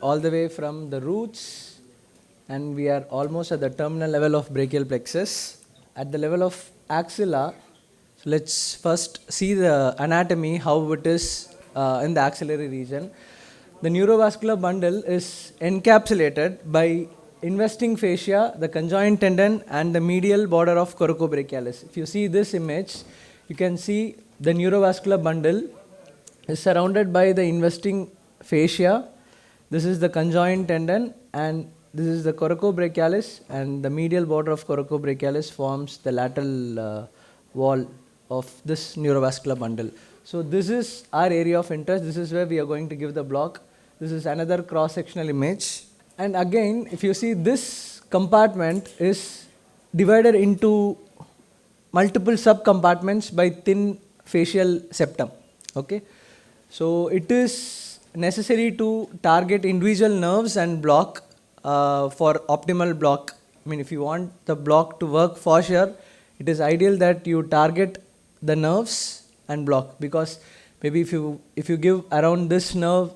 all the way from the roots, and we are almost at the terminal level of brachial plexus. At the level of axilla, so let's first see the anatomy, how it is in the axillary region. The neurovascular bundle is encapsulated by investing fascia, the conjoint tendon, and the medial border of coracobrachialis. If you see this image, you can see the neurovascular bundle is surrounded by the investing fascia. This is the conjoint tendon, and this is the coracobrachialis, and the medial border of coracobrachialis forms the lateral wall of this neurovascular bundle. So this is our area of interest. This is where we are going to give the block. This is another cross-sectional image. And again, if you see, this compartment is divided into multiple sub-compartments by thin facial septum. Okay, so it is necessary to target individual nerves and block for optimal block. I mean, if you want the block to work for sure, it is ideal that you target the nerves and block, because maybe if you give around this nerve,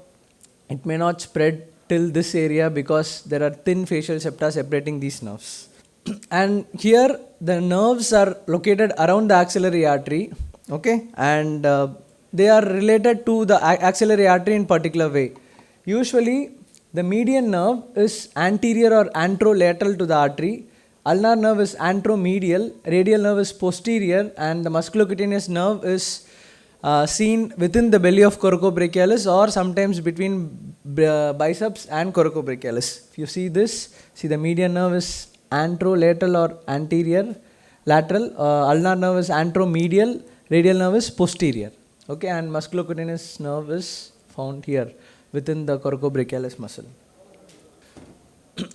it may not spread till this area because there are thin facial septa separating these nerves. And here the nerves are located around the axillary artery, okay, and they are related to the axillary artery in particular way. Usually the median nerve is anterior or anterolateral to the artery, ulnar nerve is anteromedial, radial nerve is posterior, and the musculocutaneous nerve is seen within the belly of coracobrachialis or sometimes between biceps and coracobrachialis. If you see this, see the median nerve is anterolateral or anterior, lateral, ulnar nerve is anteromedial, radial nerve is posterior. Okay, and musculocutaneous nerve is found here within the coracobrachialis muscle.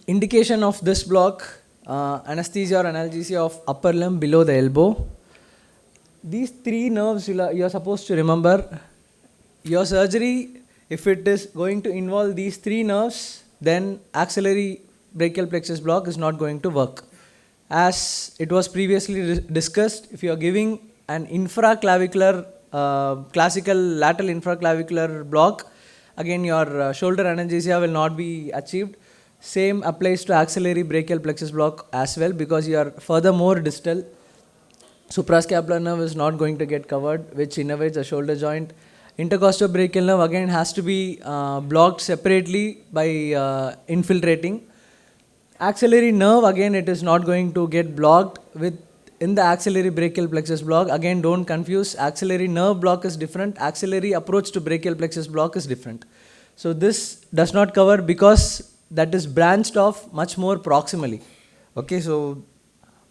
Indication of this block, anesthesia or analgesia of upper limb below the elbow. These three nerves you are supposed to remember. Your surgery, if it is going to involve these three nerves, then axillary brachial plexus block is not going to work. As it was previously discussed, if you are giving an infraclavicular classical lateral infraclavicular block, again your shoulder analgesia will not be achieved. Same applies to axillary brachial plexus block as well, because you are furthermore distal. Suprascapular nerve is not going to get covered, which innervates the shoulder joint. Intercostal brachial nerve again has to be blocked separately by infiltrating. Axillary nerve, again it is not going to get blocked with in the axillary brachial plexus block. Again, don't confuse, axillary nerve block is different, axillary approach to brachial plexus block is different. So this does not cover because that is branched off much more proximally. Okay, so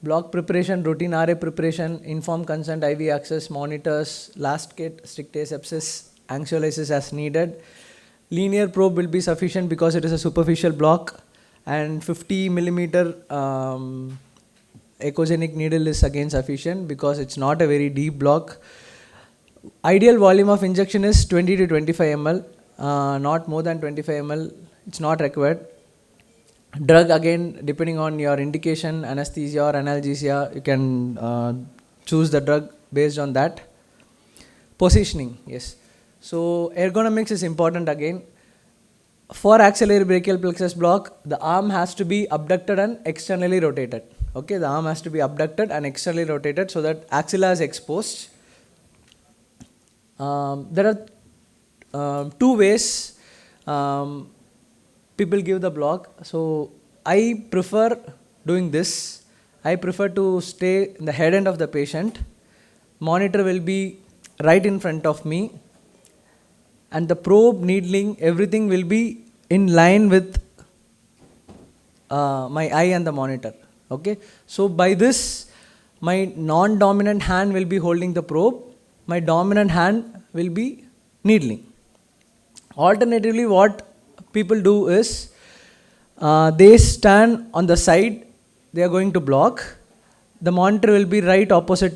block preparation, routine RA preparation, informed consent, IV access, monitors, last kit, strict asepsis, anxiolysis as needed. Linear probe will be sufficient because it is a superficial block, and 50 millimeter echogenic needle is again sufficient because it's not a very deep block. Ideal volume of injection is 20 to 25 ml, not more than 25 ml, it's not required. Drug, again depending on your indication, anesthesia or analgesia, you can choose the drug based on that. Positioning, yes. So ergonomics is important again. For axillary brachial plexus block, the arm has to be abducted and externally rotated. Okay, the arm has to be abducted and externally rotated so that axilla is exposed. There are two ways people give the block. So I prefer doing this. I prefer to stay in the head end of the patient. Monitor will be right in front of me, and the probe, needling, everything will be in line with my eye and the monitor. Okay, so by this, my non-dominant hand will be holding the probe, my dominant hand will be needling. Alternatively, what people do is they stand on the side, they are going to block, the monitor will be right opposite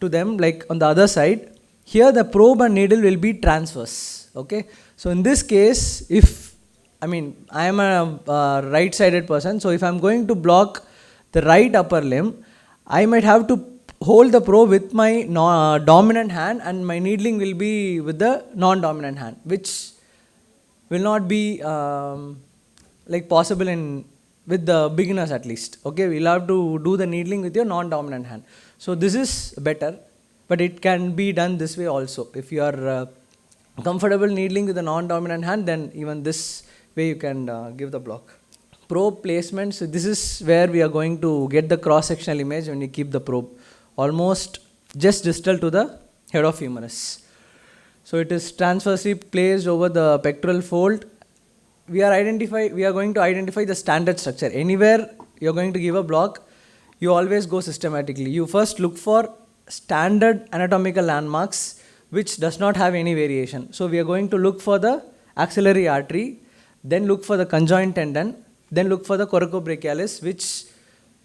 to them, like on the other side. Here the probe and needle will be transverse. Okay, so in this case, if I am a right-sided person, so if I am going to block the right upper limb, I might have to hold the probe with my dominant hand, and my needling will be with the non-dominant hand, which will not be like possible in with the beginners at least. Okay, we'll have to do the needling with your non-dominant hand. So this is better, but it can be done this way also. If you are comfortable needling with the non-dominant hand, then even this way you can give the block. Probe placement. So this is where we are going to get the cross-sectional image when you keep the probe almost just distal to the head of humerus. So it is transversely placed over the pectoral fold. We are going to identify the standard structure. Anywhere you are going to give a block, you always go systematically. You first look for standard anatomical landmarks which does not have any variation. So we are going to look for the axillary artery, then look for the conjoint tendon, then look for the coracobrachialis, which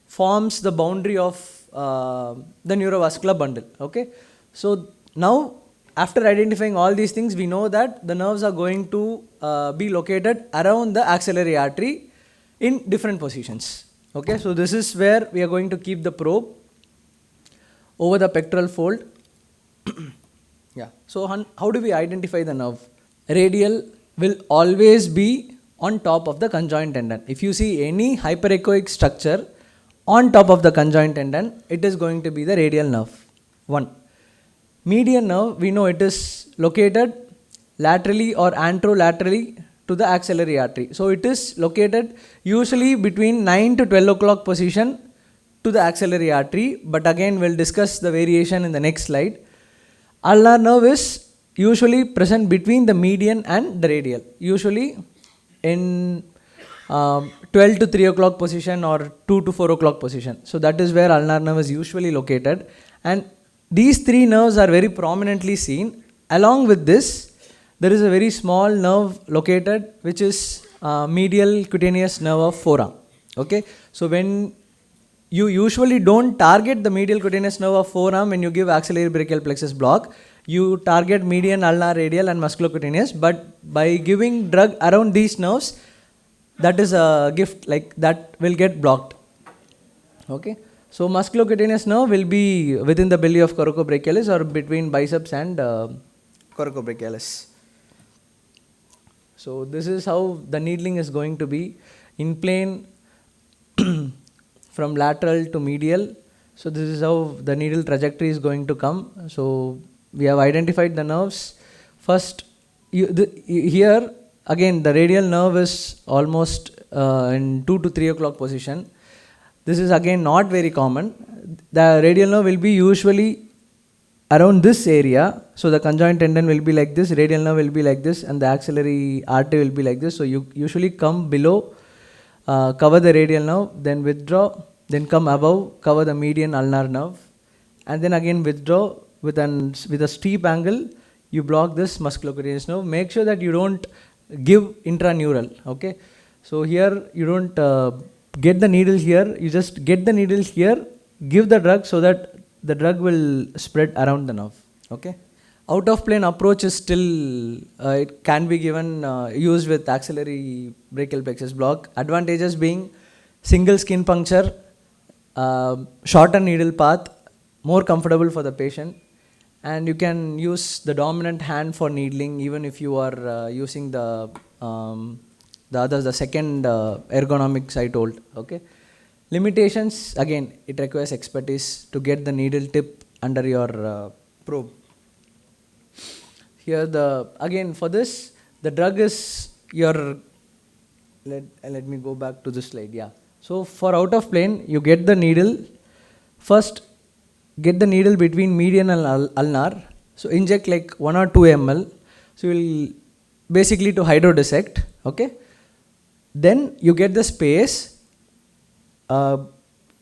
forms the boundary of the neurovascular bundle. Okay, so now after identifying all these things, we know that the nerves are going to be located around the axillary artery in different positions. Okay, so this is where we are going to keep the probe over the pectoral fold. Yeah. So how do we identify the nerve? Radial will always be on top of the conjoint tendon. If you see any hyperechoic structure on top of the conjoint tendon, it is going to be the radial nerve. 1. Median nerve, we know it is located laterally or anterolaterally to the axillary artery. So it is located usually between 9 to 12 o'clock position to the axillary artery, but again we'll discuss the variation in the next slide. Ulnar nerve is usually present between the median and the radial, usually in 12 to 3 o'clock position or 2 to 4 o'clock position. So that is where ulnar nerve is usually located, and these three nerves are very prominently seen. Along with this, there is a very small nerve located which is medial cutaneous nerve of forearm. Okay, so when you usually don't target the medial cutaneous nerve of forearm when you give axillary brachial plexus block, you target median, ulnar, radial and musculocutaneous, but by giving drug around these nerves, that is a gift, like that will get blocked. Okay, so musculocutaneous nerve will be within the belly of coracobrachialis or between biceps and coracobrachialis. So this is how the needling is going to be in plane from lateral to medial. So this is how the needle trajectory is going to come. So we have identified the nerves. First, here again the radial nerve is almost in 2 to 3 o'clock position. This is again not very common. The radial nerve will be usually around this area. So the conjoint tendon will be like this, radial nerve will be like this, and the axillary artery will be like this. So you usually come below, cover the radial nerve, then withdraw, then come above, cover the median ulnar nerve, and then again withdraw with a steep angle. You block this musculocutaneous nerve. Make sure that you don't give intraneural. Okay, so here you don't get the needle here. You just get the needle here, give the drug so that the drug will spread around the nerve. Okay, out of plane approach is still it can be given used with axillary brachial plexus block. Advantages being single skin puncture, shorter needle path, more comfortable for the patient, and you can use the dominant hand for needling even if you are using the second ergonomics I told. Okay. Limitations, again it requires expertise to get the needle tip under your probe. Here again for this the drug is your, let me go back to this slide. Yeah. So for out of plane you get the needle, first get the needle between median and ulnar. So inject like 1 or 2 ml. So you will basically to hydrodissect. Okay. Then you get the space.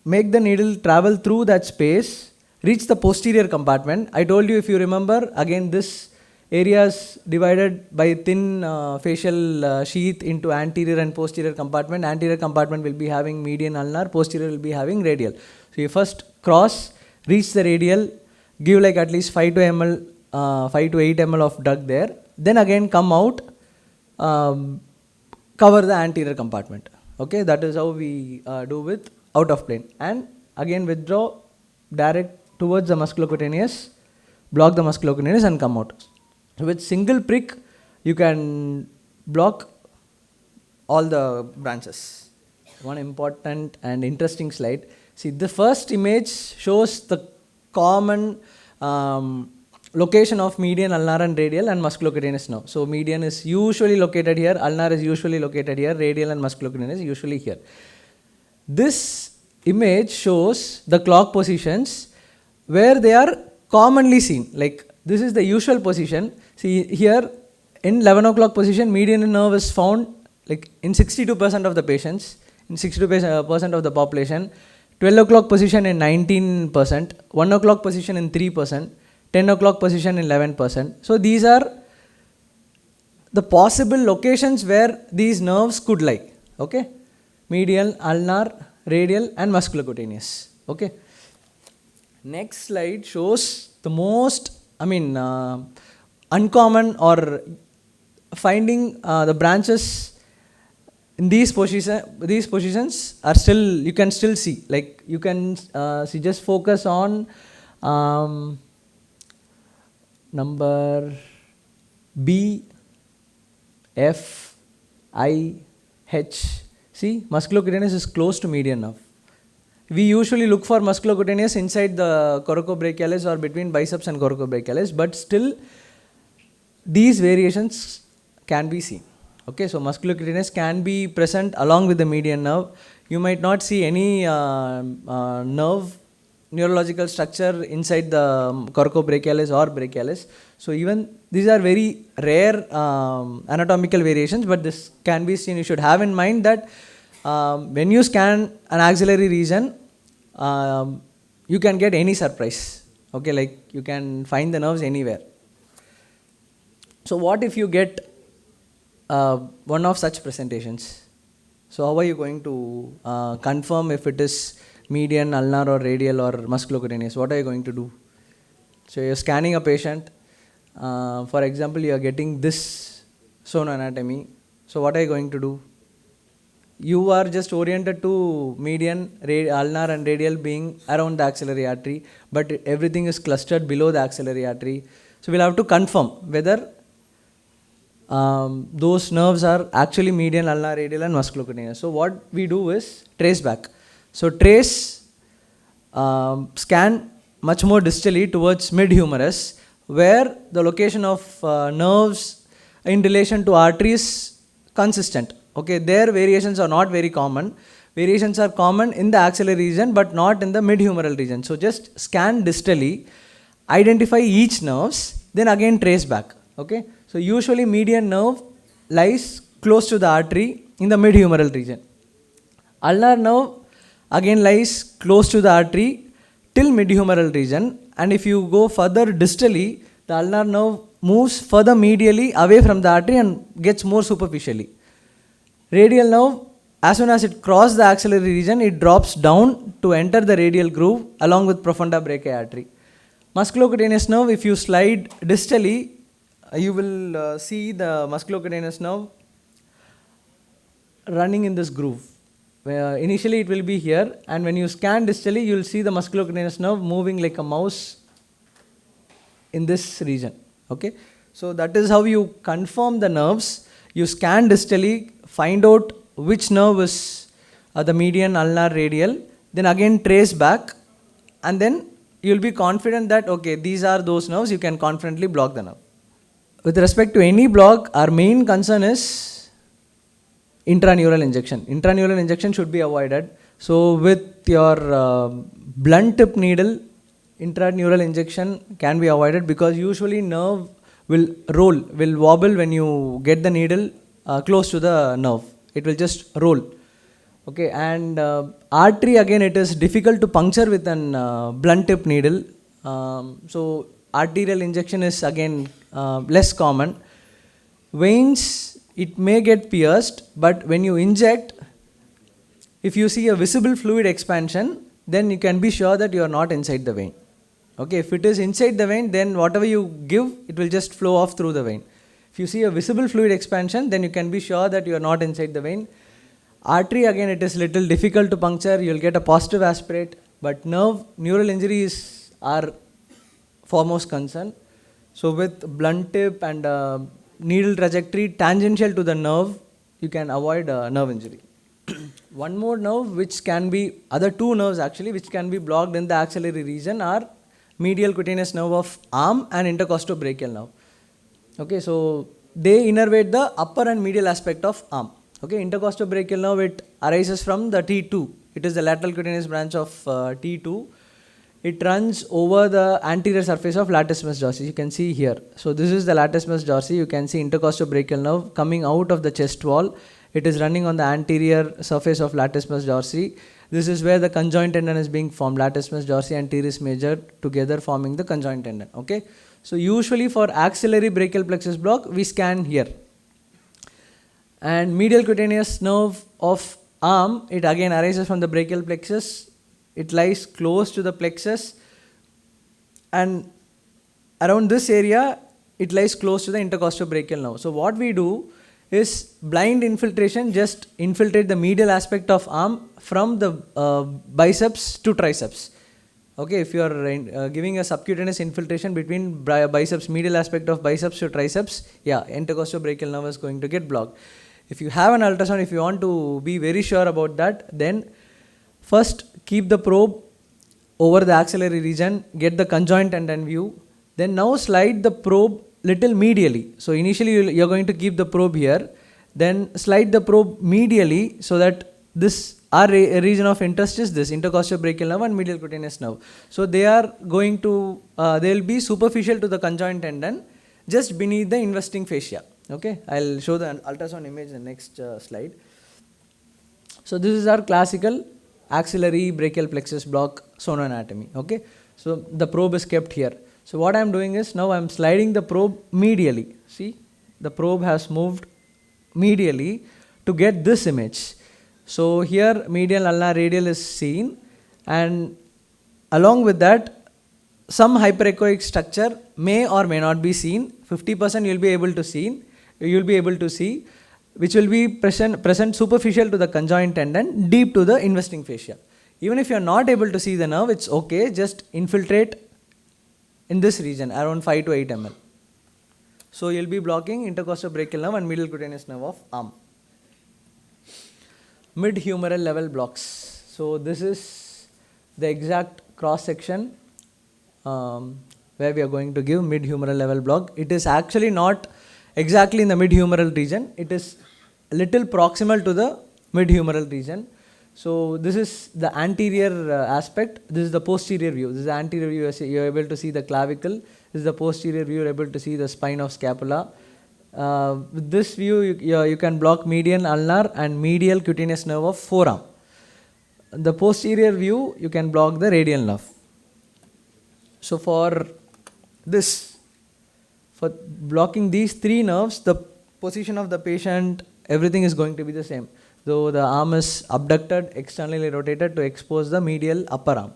Make the needle travel through that space, reach the posterior compartment. I told you, if you remember, again this area is divided by thin facial sheath into anterior and posterior compartment. Anterior compartment will be having median ulnar, posterior will be having radial. So you first cross, reach the radial, give like at least 5 to 8 ml of drug there. Then again come out, cover the anterior compartment. Okay, that is how we do with out of plane. And again withdraw, direct towards the musculocutaneous, block the musculocutaneous and come out. So with single prick, you can block all the branches. One important and interesting slide. See, the first image shows the common location of median, ulnar and radial and musculocutaneous nerve. So median is usually located here, ulnar is usually located here, radial and musculocutaneous is usually here. This image shows the clock positions where they are commonly seen. Like this is the usual position. See here in 11 o'clock position, median nerve is found like in 62% of the patients, in 62% of the population, 12 o'clock position in 19%, 1 o'clock position in 3%, 10 o'clock position in 11%. So these are the possible locations where these nerves could lie. Okay, medial, ulnar, radial and musculocutaneous. Okay. Next slide shows the most, uncommon or finding the branches in these positions are still, you can still see. Like you can see, just focus on number B, F, I, H. See, musculocutaneous is close to median nerve. We usually look for musculocutaneous inside the coracobrachialis or between biceps and coracobrachialis, but still these variations can be seen. Okay, so musculocutaneous can be present along with the median nerve. You might not see any neurological structure inside the coracobrachialis or brachialis. So even these are very rare anatomical variations, but this can be seen. You should have in mind that when you scan an axillary region, you can get any surprise. Okay, like you can find the nerves anywhere. So what if you get one of such presentations? So how are you going to confirm if it is median, ulnar or radial or musculocutaneous? What are you going to do? So you're scanning a patient. For example, you are getting this sonoanatomy. So what are you going to do? You are just oriented to median, ulnar and radial being around the axillary artery, but everything is clustered below the axillary artery. So we'll have to confirm whether those nerves are actually median, ulnar, radial and musculocutaneous. So what we do is trace back. So trace, scan much more distally towards mid-humerus, where the location of nerves in relation to arteries is consistent. Okay, their variations are not very common. Variations are common in the axillary region, but not in the mid-humeral region. So just scan distally, identify each nerves, then again trace back. Okay, so usually median nerve lies close to the artery in the mid-humeral region. Ulnar nerve again lies close to the artery till mid-humeral region, and if you go further distally, the ulnar nerve moves further medially away from the artery and gets more superficially. Radial nerve, as soon as it crosses the axillary region, it drops down to enter the radial groove along with profunda brachii artery. Musculocutaneous nerve, if you slide distally, you will see the musculocutaneous nerve running in this groove. Initially it will be here, and when you scan distally, you will see the musculocutaneous nerve moving like a mouse in this region. Okay, so that is how you confirm the nerves. You scan distally, find out which nerve is the median, ulnar, radial, then again trace back, and then you will be confident that okay, these are those nerves, you can confidently block the nerve. With respect to any block, our main concern is intraneural injection. Intraneural injection should be avoided. So with your blunt tip needle, intraneural injection can be avoided because usually nerve will wobble when you get the needle close to the nerve. It will just roll. Okay, and artery, again, it is difficult to puncture with an blunt tip needle. So arterial injection is again less common. Veins, it may get pierced, but when you inject, if you see a visible fluid expansion, then you can be sure that you are not inside the vein. Okay, if it is inside the vein, then whatever you give, it will just flow off through the vein. If you see a visible fluid expansion, then you can be sure that you are not inside the vein. Artery, again, it is little difficult to puncture. You will get a positive aspirate, but neural injuries are foremost concern. So with blunt tip and needle trajectory tangential to the nerve, you can avoid nerve injury. One more nerve which can be, other two nerves actually, which can be blocked in the axillary region are medial cutaneous nerve of arm and intercostobrachial nerve. Okay, so they innervate the upper and medial aspect of arm. Okay, intercostobrachial nerve, it arises from the T2. It is the lateral cutaneous branch of T2. It runs over the anterior surface of latissimus dorsi. You can see here. So this is the latissimus dorsi. You can see intercostobrachial nerve coming out of the chest wall. It is running on the anterior surface of latissimus dorsi. This is where the conjoint tendon is being formed. Latissimus dorsi and teres major together forming the conjoint tendon. Okay. So usually for axillary brachial plexus block, we scan here. And medial cutaneous nerve of arm, it again arises from the brachial plexus. It lies close to the plexus, and around this area, it lies close to the intercostobrachial nerve. So what we do is blind infiltration, just infiltrate the medial aspect of arm from the biceps to triceps. Okay, if you are giving a subcutaneous infiltration between biceps, medial aspect of biceps to triceps, yeah, intercostobrachial nerve is going to get blocked. If you have an ultrasound, if you want to be very sure about that, then first keep the probe over the axillary region, get the conjoint tendon view, then now slide the probe little medially. So initially you are going to keep the probe here, then slide the probe medially so that this our region of interest is this intercostobrachial nerve and medial cutaneous nerve. So they are going to, they will be superficial to the conjoint tendon just beneath the investing fascia. Okay, I will show the ultrasound image in the next slide. So this is our classical axillary brachial plexus block sonoanatomy. Okay, so the probe is kept here. So what I am doing is now I am sliding the probe medially. See, the probe has moved medially to get this image. So here medial ulnar radial is seen, and along with that some hyperechoic structure may or may not be seen. 50% you will be able to see, which will be present superficial to the conjoint tendon, deep to the investing fascia. Even if you are not able to see the nerve, it's okay, just infiltrate in this region around 5 to 8 ml. So you will be blocking intercostobrachial nerve and medial cutaneous nerve of arm. Mid-humeral level blocks. So this is the exact cross section where we are going to give mid-humeral level block. It is actually not exactly in the mid-humeral region. It is a little proximal to the mid-humeral region. So this is the anterior aspect. This is the posterior view. This is the anterior view. You are able to see the clavicle. This is the posterior view. You are able to see the spine of scapula. With this view, you can block median ulnar and medial cutaneous nerve of forearm. The posterior view, you can block the radial nerve. So for this, for blocking these three nerves, the position of the patient, everything is going to be the same. So the arm is abducted, externally rotated to expose the medial upper arm.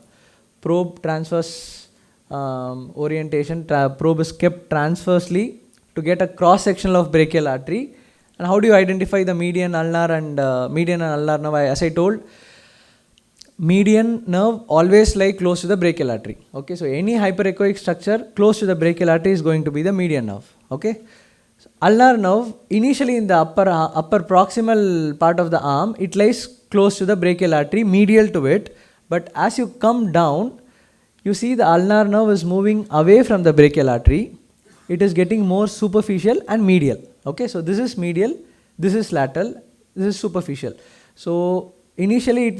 Probe transverse orientation, probe is kept transversely to get a cross section of brachial artery. And how do you identify the median ulnar and ulnar nerve? As I told, median nerve always lie close to the brachial artery. Okay, so any hyperechoic structure close to the brachial artery is going to be the median nerve. Okay, so ulnar nerve initially in the upper proximal part of the arm, it lies close to the brachial artery, medial to it. But as you come down, you see the ulnar nerve is moving away from the brachial artery. It is getting more superficial and medial. Okay, so this is medial, this is lateral, this is superficial. So initially it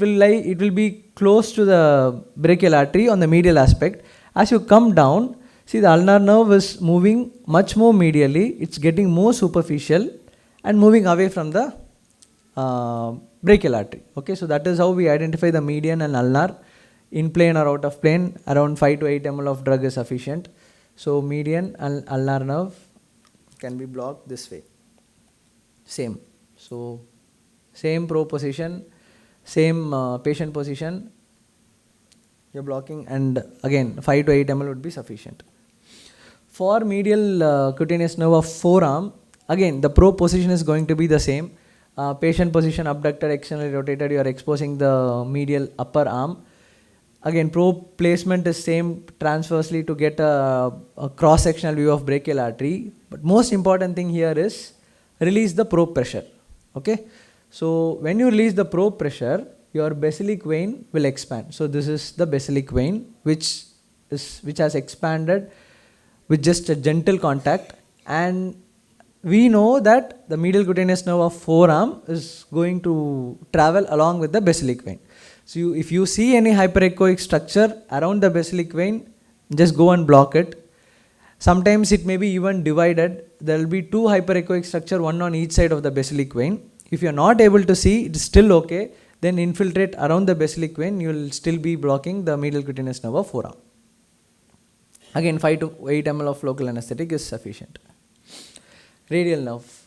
will be close to the brachial artery on the medial aspect. As you come down, see the ulnar nerve is moving much more medially, it's getting more superficial and moving away from the brachial artery. Okay, so that is how we identify the median and ulnar. In plane or out of plane, around 5 to 8 ml of drug is sufficient. So median and ulnar nerve can be blocked this way. Same. So same probe position, same patient position, you're blocking, and again 5 to 8 ml would be sufficient. For medial cutaneous nerve of forearm, again the probe position is going to be the same. Patient position abducted, externally rotated, you are exposing the medial upper arm. Again, probe placement is same transversely to get a cross-sectional view of brachial artery. But most important thing here is release the probe pressure. Okay. So when you release the probe pressure, your basilic vein will expand. So this is the basilic vein which has expanded with just a gentle contact, and we know that the medial cutaneous nerve of forearm is going to travel along with the basilic vein. So if you see any hyperechoic structure around the basilic vein, just go and block it. Sometimes it may be even divided. There will be two hyperechoic structure, one on each side of the basilic vein. If you are not able to see, it is still okay. Then infiltrate around the basilic vein, you will still be blocking the medial cutaneous nerve of forearm. Again, 5 to 8 ml of local anesthetic is sufficient. Radial nerve.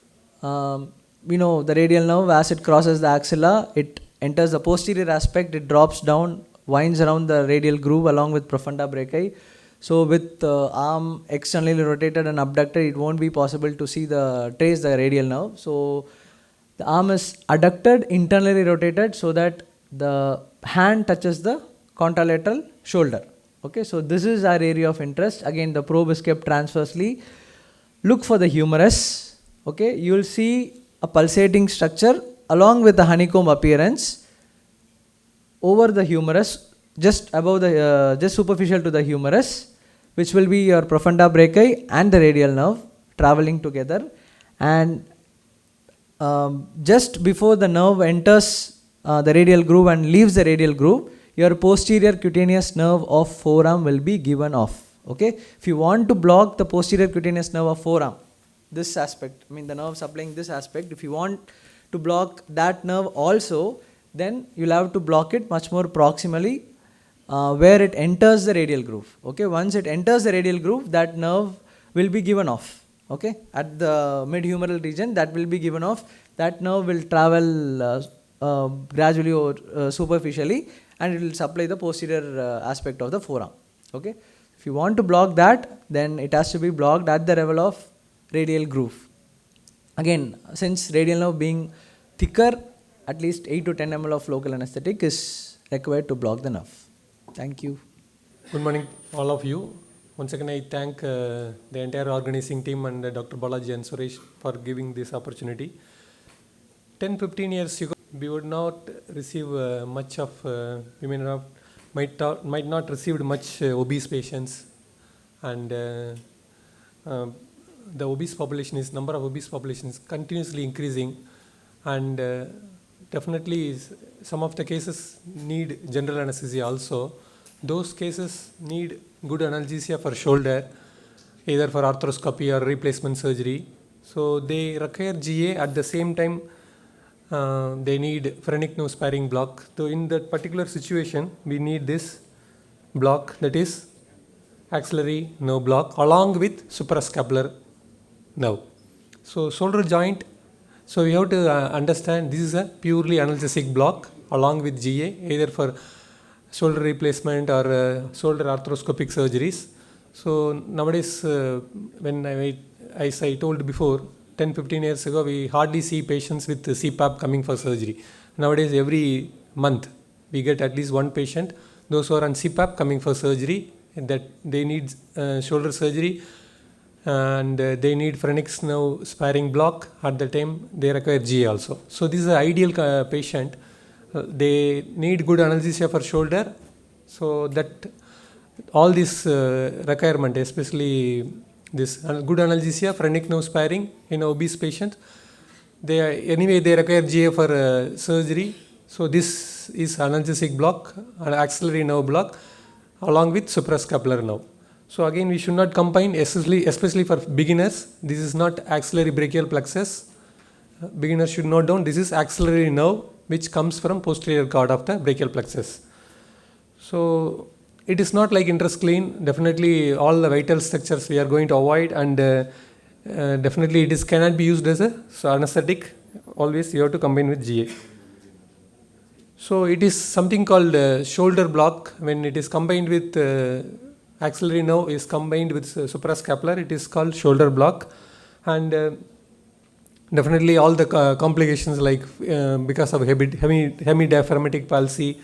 We know the radial nerve, as it crosses the axilla, it enters the posterior aspect, it drops down, winds around the radial groove along with profunda brachii. So with arm externally rotated and abducted, it won't be possible to see trace the radial nerve. So the arm is adducted, internally rotated, so that the hand touches the contralateral shoulder. Okay, so this is our area of interest. Again, the probe is kept transversely. Look for the humerus. Okay, you will see a pulsating structure along with the honeycomb appearance over the humerus, just above the, just superficial to the humerus, which will be your profunda brachii and the radial nerve traveling together. And just before the nerve enters the radial groove and leaves the radial groove, your posterior cutaneous nerve of forearm will be given off. Okay, if you want to block the posterior cutaneous nerve of forearm, this aspect, I mean the nerve supplying this aspect, if you want to block that nerve also, then you'll have to block it much more proximally where it enters the radial groove. Okay, once it enters the radial groove, that nerve will be given off. Okay, at the mid-humeral region, that will be given off. That nerve will travel gradually or superficially, and it will supply the posterior aspect of the forearm. Okay, if you want to block that, then it has to be blocked at the level of radial groove. Again, since radial nerve being thicker, at least 8 to 10 ml of local anesthetic is required to block the nerve. Thank you. Good morning, all of you. Once again, I thank the entire organizing team and Dr. Balaji and Suresh for giving this opportunity. 10-15 years ago, we would not receive much of, we might not received much obese patients, and the obese population is, number of obese populations continuously increasing, and definitely some of the cases need general anesthesia also. Those cases need good analgesia for shoulder, either for arthroscopy or replacement surgery. So they require GA. At the same time, they need phrenic nerve sparing block. So in that particular situation, we need this block, that is axillary nerve block, along with suprascapular nerve. So shoulder joint, so we have to understand this is a purely analgesic block along with GA, either for shoulder replacement or shoulder arthroscopic surgeries. So nowadays, when as I told before, 10-15 years ago, we hardly see patients with CPAP coming for surgery. Nowadays, every month, we get at least one patient, those who are on CPAP coming for surgery, that they need shoulder surgery, and they need phrenic nerve sparing block. At the time, they require GA also. So this is an ideal patient. They need good analgesia for shoulder, so that all this requirement, especially this good analgesia, phrenic nerve sparing in obese patient, they require GA for surgery. So this is analgesic block, an axillary nerve block, along with suprascapular nerve. So again, we should not combine, especially for beginners. This is not axillary brachial plexus. Beginners should note down, this is axillary nerve which comes from posterior cord of the brachial plexus. So it is not like intraspleen. Definitely all the vital structures we are going to avoid, and definitely it cannot be used as a anesthetic. Always you have to combine with GA. So it is something called shoulder block. When it is combined with axillary nerve is combined with suprascapular, it is called shoulder block. And definitely all the complications like because of hemidiaphragmatic palsy,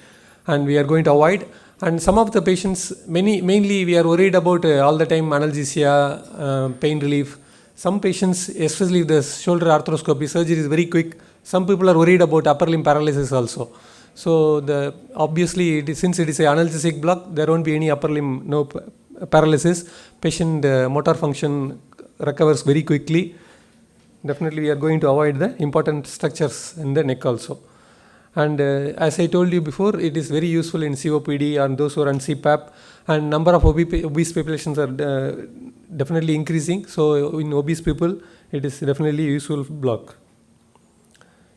and we are going to avoid. And some of the patients, mainly we are worried about all the time analgesia, pain relief. Some patients, especially the shoulder arthroscopy surgery is very quick. Some people are worried about upper limb paralysis also. So obviously since it is an analgesic block, there won't be any upper limb paralysis. Patient motor function recovers very quickly. Definitely we are going to avoid the important structures in the neck also. And as I told you before, it is very useful in COPD and those who are on CPAP, and number of obese populations are definitely increasing. So in obese people, it is definitely a useful block.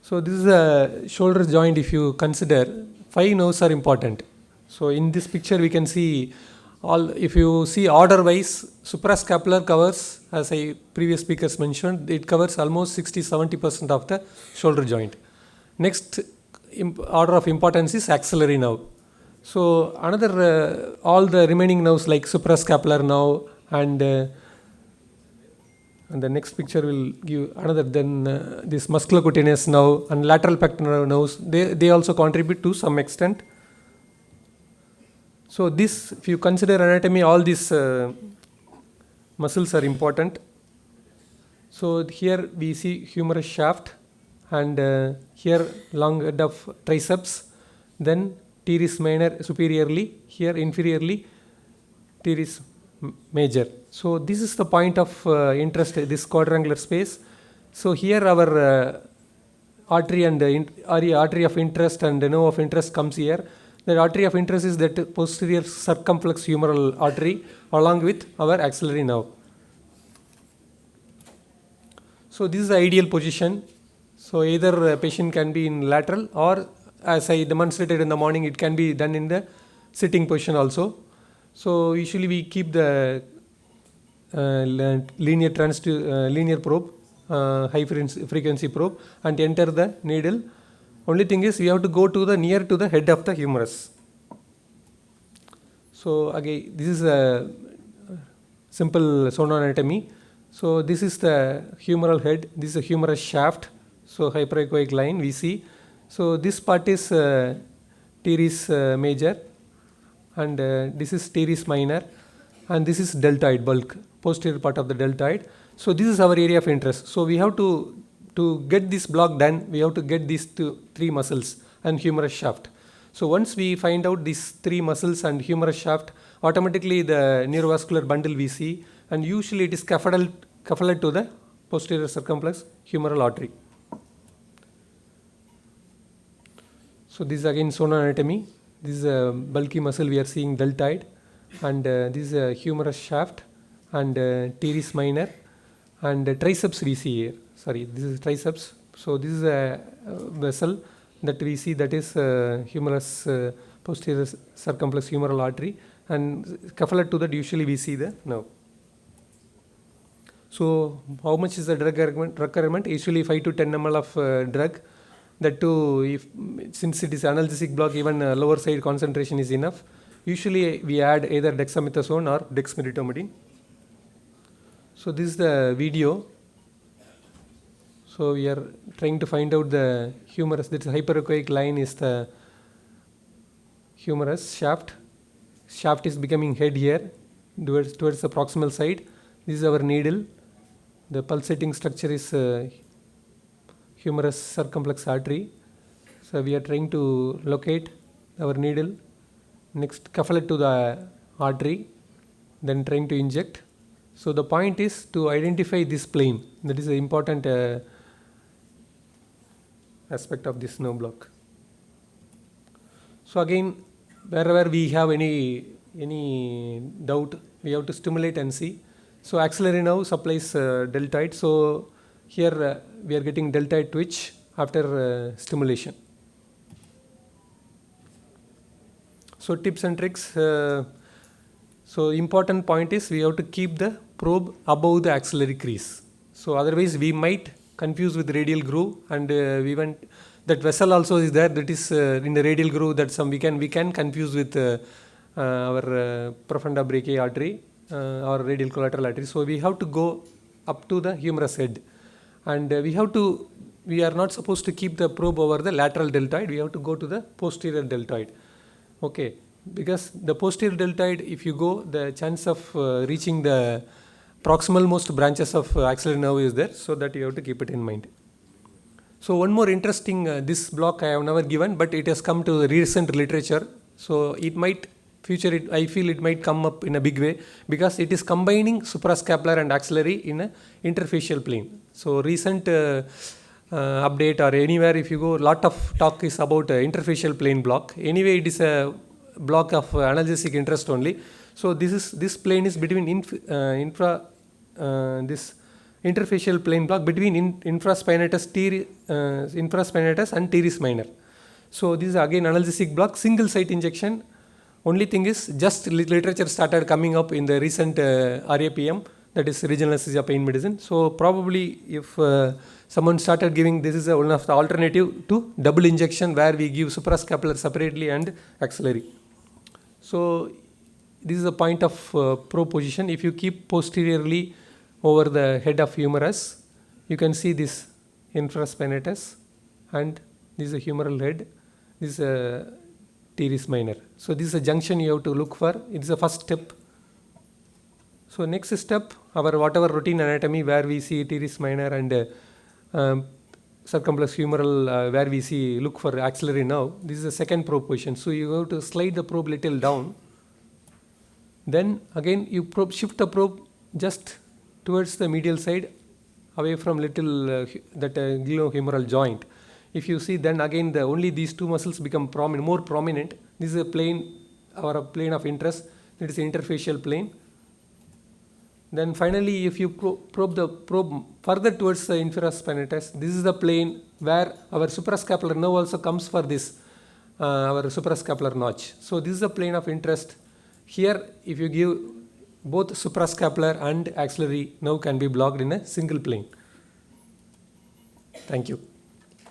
So this is a shoulder joint. If you consider, 5 nerves are important. So in this picture we can see if you see order wise, suprascapular covers, as previous speakers mentioned, it covers almost 60-70% of the shoulder joint. Next order of importance is axillary nerve. So another all the remaining nerves like suprascapular nerve and the next picture will give another, then this musculocutaneous nerve and lateral pectoral nerves, they also contribute to some extent. So this, if you consider anatomy, all these muscles are important. So here we see humerus shaft, and here long head of triceps, then teres minor superiorly, here inferiorly teres major. So this is the point of interest, this quadrangular space. So here our artery and artery of interest and nerve of interest comes here. The artery of interest is that posterior circumflex humeral artery along with our axillary nerve. So this is the ideal position. So either a patient can be in lateral, or as I demonstrated in the morning, it can be done in the sitting position also. So usually we keep the linear probe, high frequency probe, and enter the needle. Only thing is we have to go to near to the head of the humerus. So again, this is a simple sonoanatomy. So this is the humeral head, this is a humerus shaft. So hyperechoic line we see. So this part is teres major, and this is teres minor, and this is deltoid bulk, posterior part of the deltoid. So this is our area of interest. So we have to get this block done, we have to get these 3 muscles and humerus shaft. So once we find out these 3 muscles and humerus shaft, automatically the neurovascular bundle we see, and usually it is cuffled to the posterior circumflex humeral artery. So this is again sonoanatomy. This is a bulky muscle we are seeing, deltoid, and this is a humerus shaft and teres minor, and triceps we see here. Sorry, this is triceps. So this is a vessel that we see, that is humerus posterior circumflex humeral artery, and coupled to that usually we see the nerve. So how much is the drug requirement? Usually 5 to 10 ml of drug. That too, since it is analgesic block, even lower side concentration is enough. Usually we add either dexamethasone or dexmedetomidine. So this is the video. So we are trying to find out the humerus. This hyperechoic line is the humerus shaft. Shaft is becoming head here towards the proximal side. This is our needle. The pulsating structure is humerus circumflex artery. So we are trying to locate our needle. Next, couple it to the artery, then trying to inject. So the point is to identify this plane. That is an important aspect of this nerve block. So again, wherever we have any doubt, we have to stimulate and see. So axillary nerve supplies deltoid. So here we are getting deltoid twitch after stimulation. So tips and tricks. So important point is we have to keep the probe above the axillary crease. So otherwise we might confuse with radial groove, and that vessel also is there, that is in the radial groove, that we can confuse with our profunda brachial artery or radial collateral artery. So we have to go up to the humerus head, and we are not supposed to keep the probe over the lateral deltoid. We have to go to the posterior deltoid. Okay. because the posterior deltoid, if you go, the chance of reaching the proximal most branches of axillary nerve is there, so that you have to keep it in mind. So one more interesting, this block I have never given, but it has come to the recent literature. So it might I feel it might come up in a big way, because it is combining suprascapular and axillary in a interfacial plane. So recent update or anywhere if you go, lot of talk is about interfacial plane block. Anyway, it is a block of analgesic interest only. So this plane is between this interfacial plane block between infraspinatus and teres minor. So this is again analgesic block, single site injection. Only thing is, just literature started coming up in the recent RAPM, that is regional anesthesia pain medicine. So probably if someone started giving, this is one of the alternative to double injection, where we give suprascapular separately and axillary. So this is a point of probe position. If you keep posteriorly over the head of humerus, you can see this infraspinatus, and this is a humeral head. This is a teres minor. So this is a junction you have to look for. It is the first step. So next step, our whatever routine anatomy where we see teres minor and circumflex humeral where we see look for axillary nerve. This is the second probe position. So you have to slide the probe little down. Then again you shift the probe just towards the medial side, away from little that glenohumeral joint. If you see, then again only these two muscles become more prominent. This is a plane, or a plane of interest. It is the interfacial plane. Then finally, if you probe the probe further towards the infraspinatus, this is the plane where our suprascapular nerve also comes for this, our suprascapular notch. So this is the plane of interest. Here, if you give both suprascapular and axillary nerve can be blocked in a single plane. Thank you.